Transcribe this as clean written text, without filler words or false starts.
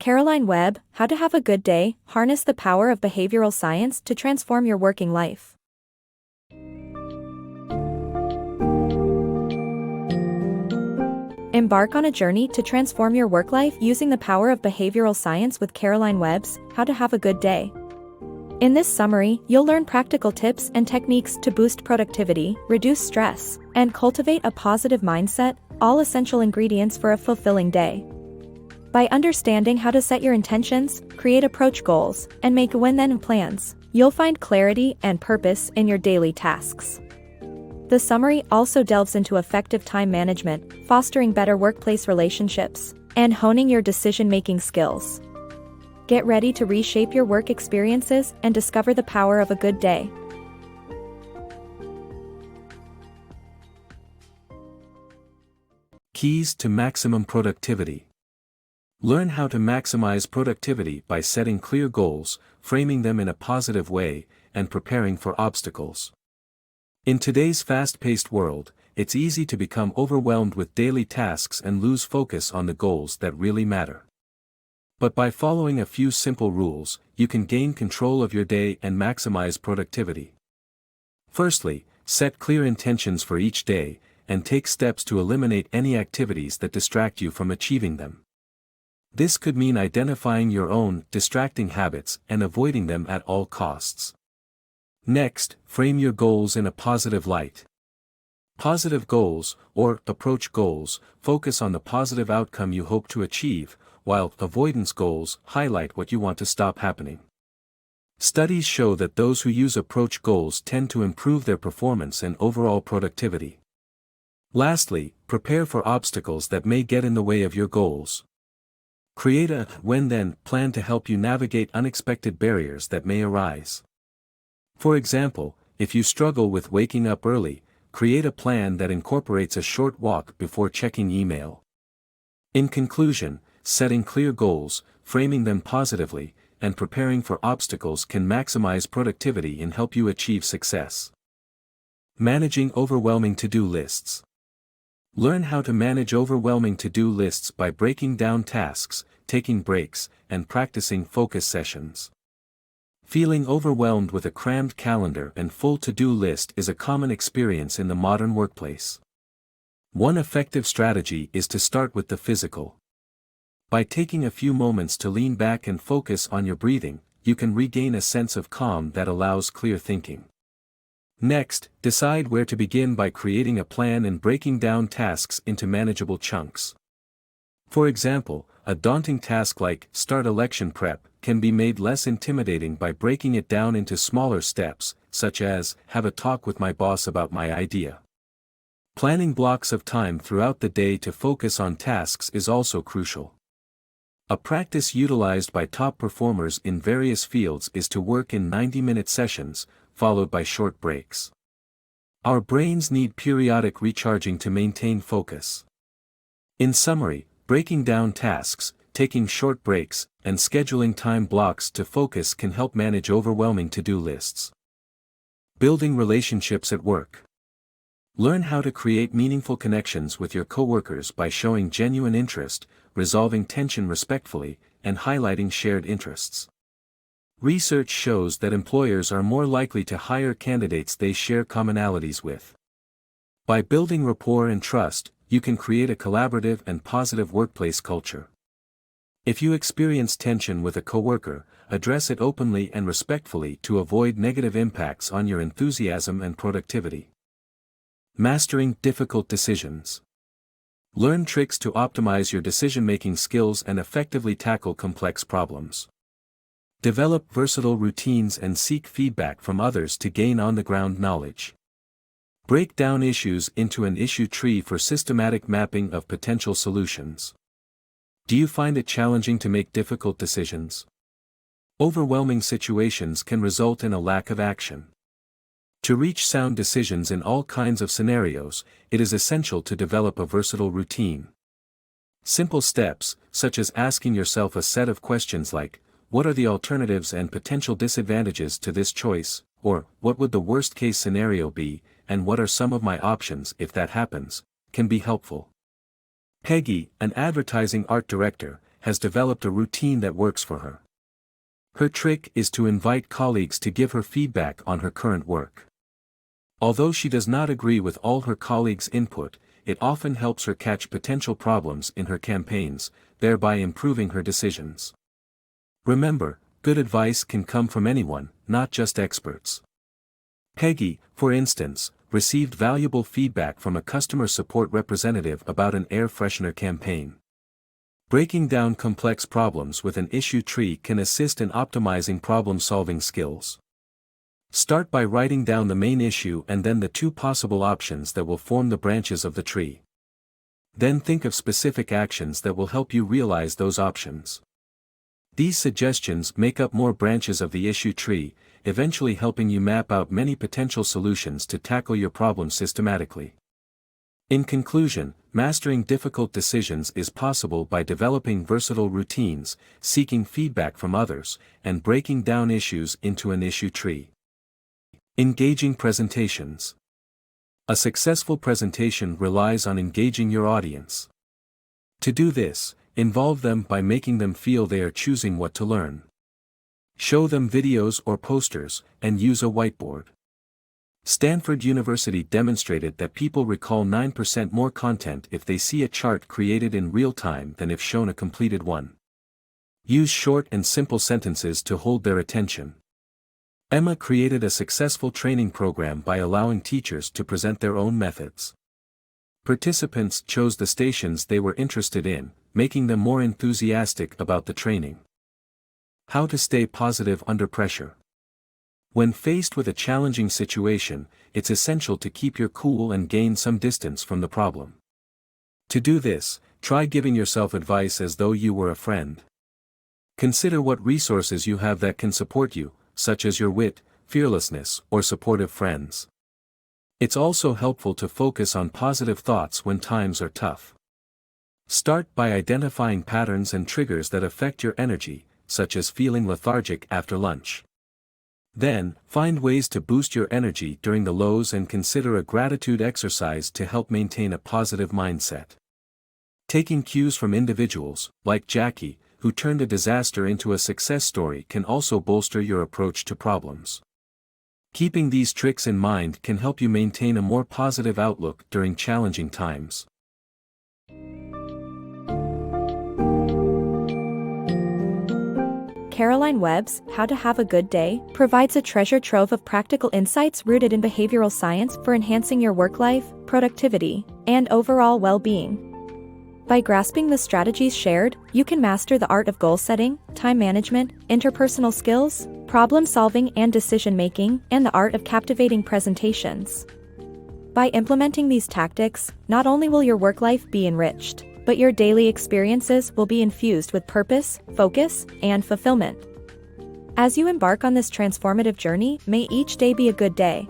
Caroline Webb, How to Have a Good Day, Harness the Power of Behavioral Science to Transform Your Working Life. Embark on a journey to transform your work life using the power of behavioral science with Caroline Webb's How to Have a Good Day. In this summary, you'll learn practical tips and techniques to boost productivity, reduce stress, and cultivate a positive mindset, all essential ingredients for a fulfilling day. By understanding how to set your intentions, create approach goals, and make when-then plans, you'll find clarity and purpose in your daily tasks. The summary also delves into effective time management, fostering better workplace relationships, and honing your decision-making skills. Get ready to reshape your work experiences and discover the power of a good day. Keys to maximum productivity. Learn how to maximize productivity by setting clear goals, framing them in a positive way, and preparing for obstacles. In today's fast-paced world, it's easy to become overwhelmed with daily tasks and lose focus on the goals that really matter. But by following a few simple rules, you can gain control of your day and maximize productivity. Firstly, set clear intentions for each day, and take steps to eliminate any activities that distract you from achieving them. This could mean identifying your own distracting habits and avoiding them at all costs. Next, frame your goals in a positive light. Positive goals, or approach goals, focus on the positive outcome you hope to achieve, while avoidance goals highlight what you want to stop happening. Studies show that those who use approach goals tend to improve their performance and overall productivity. Lastly, prepare for obstacles that may get in the way of your goals. Create a when-then plan to help you navigate unexpected barriers that may arise. For example, if you struggle with waking up early, create a plan that incorporates a short walk before checking email. In conclusion, setting clear goals, framing them positively, and preparing for obstacles can maximize productivity and help you achieve success. Managing overwhelming to-do lists. Learn how to manage overwhelming to-do lists by breaking down tasks, taking breaks, and practicing focus sessions. Feeling overwhelmed with a crammed calendar and full to-do list is a common experience in the modern workplace. One effective strategy is to start with the physical. By taking a few moments to lean back and focus on your breathing, you can regain a sense of calm that allows clear thinking. Next, decide where to begin by creating a plan and breaking down tasks into manageable chunks. For example, a daunting task like start election prep can be made less intimidating by breaking it down into smaller steps, such as have a talk with my boss about my idea. Planning blocks of time throughout the day to focus on tasks is also crucial. A practice utilized by top performers in various fields is to work in 90-minute sessions, followed by short breaks. Our brains need periodic recharging to maintain focus. In summary, breaking down tasks, taking short breaks, and scheduling time blocks to focus can help manage overwhelming to-do lists. Building relationships at work. Learn how to create meaningful connections with your coworkers by showing genuine interest, resolving tension respectfully, and highlighting shared interests. Research shows that employers are more likely to hire candidates they share commonalities with. By building rapport and trust, you can create a collaborative and positive workplace culture. If you experience tension with a coworker, address it openly and respectfully to avoid negative impacts on your enthusiasm and productivity. Mastering difficult decisions. Learn tricks to optimize your decision-making skills and effectively tackle complex problems. Develop versatile routines and seek feedback from others to gain on-the-ground knowledge. Break down issues into an issue tree for systematic mapping of potential solutions. Do you find it challenging to make difficult decisions? Overwhelming situations can result in a lack of action. To reach sound decisions in all kinds of scenarios, it is essential to develop a versatile routine. Simple steps, such as asking yourself a set of questions like, what are the alternatives and potential disadvantages to this choice, or what would the worst-case scenario be, and what are some of my options if that happens, can be helpful. Peggy, an advertising art director, has developed a routine that works for her. Her trick is to invite colleagues to give her feedback on her current work. Although she does not agree with all her colleagues' input, it often helps her catch potential problems in her campaigns, thereby improving her decisions. Remember, good advice can come from anyone, not just experts. Peggy, for instance, received valuable feedback from a customer support representative about an air freshener campaign. Breaking down complex problems with an issue tree can assist in optimizing problem-solving skills. Start by writing down the main issue and then the two possible options that will form the branches of the tree. Then think of specific actions that will help you realize those options. These suggestions make up more branches of the issue tree, eventually helping you map out many potential solutions to tackle your problem systematically. In conclusion, mastering difficult decisions is possible by developing versatile routines, seeking feedback from others, and breaking down issues into an issue tree. Engaging presentations. A successful presentation relies on engaging your audience. To do this, involve them by making them feel they are choosing what to learn. Show them videos or posters, and use a whiteboard. Stanford University demonstrated that people recall 9% more content if they see a chart created in real time than if shown a completed one. Use short and simple sentences to hold their attention. Emma created a successful training program by allowing teachers to present their own methods. Participants chose the stations they were interested in, making them more enthusiastic about the training. How to stay positive under pressure. When faced with a challenging situation, it's essential to keep your cool and gain some distance from the problem. To do this, try giving yourself advice as though you were a friend. Consider what resources you have that can support you, such as your wit, fearlessness, or supportive friends. It's also helpful to focus on positive thoughts when times are tough. Start by identifying patterns and triggers that affect your energy, such as feeling lethargic after lunch. Then, find ways to boost your energy during the lows and consider a gratitude exercise to help maintain a positive mindset. Taking cues from individuals, like Jackie, who turned a disaster into a success story, can also bolster your approach to problems. Keeping these tricks in mind can help you maintain a more positive outlook during challenging times. Caroline Webb's How to Have a Good Day provides a treasure trove of practical insights rooted in behavioral science for enhancing your work life, productivity, and overall well-being. By grasping the strategies shared, you can master the art of goal setting, time management, interpersonal skills, problem solving and decision making, and the art of captivating presentations. By implementing these tactics, not only will your work life be enriched, but your daily experiences will be infused with purpose, focus, and fulfillment. As you embark on this transformative journey, may each day be a good day.